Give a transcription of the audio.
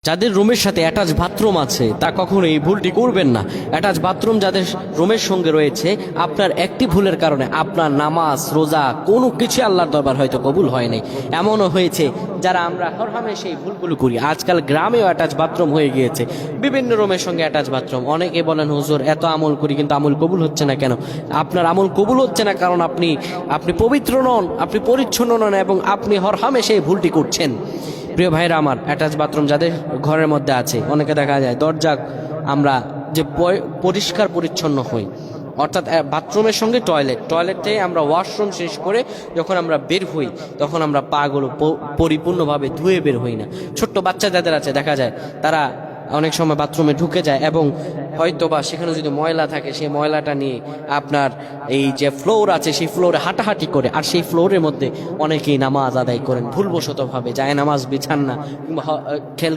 যাদের রুমের সাথে অ্যাটাচ বাথরুম আছে তা কখনো এই ভুলটি করবেন না। অ্যাটাচ বাথরুম যাদের রুমের সঙ্গে রয়েছে, আপনার একটি ভুলের কারণে আপনার নামাজ রোজা কোনো কিছু আল্লাহর দরবার হয়তো কবুল হয় নাই। এমনও হয়েছে যারা আমরা হরহামে সেই ভুলগুলো করি। আজকাল গ্রামেও অ্যাটাচ বাথরুম হয়ে গিয়েছে, বিভিন্ন রুমের সঙ্গে অ্যাটাচ বাথরুম। অনেকে বলেন হুজুর এত আমল করি কিন্তু আমল কবুল হচ্ছে না কেন? আপনার আমল কবুল হচ্ছে না কারণ আপনি পবিত্র নন, আপনি পরিচ্ছন্ন নন এবং আপনি হরহামে সেই ভুলটি করছেন। প্রিয় ভাইরা আমার, অ্যাটাচ বাথরুম যাদের ঘরের মধ্যে আছে, অনেকে দেখা যায় দরজা আমরা যে পরিষ্কার পরিচ্ছন্ন হই, অর্থাৎ বাথরুমের সঙ্গে টয়লেটে আমরা ওয়াশরুম শেষ করে যখন আমরা বের হই তখন আমরা পাগুলো পরিপূর্ণভাবে ধুয়ে বের হই না। ছোট্ট বাচ্চা যাদের আছে দেখা যায় তারা অনেক সময় বাথরুমে ঢুকে যায় এবং হয়তো বা সেখানে যদি ময়লা থাকে সেই ময়লাটা নিয়ে আপনার এই যে ফ্লোর আছে সেই ফ্লোরে হাঁটাহাঁটি করে, আর সেই ফ্লোরের মধ্যে অনেকেই নামাজ আদায় করেন ভুলবশতভাবে, যায় নামাজ বিছান না, খেল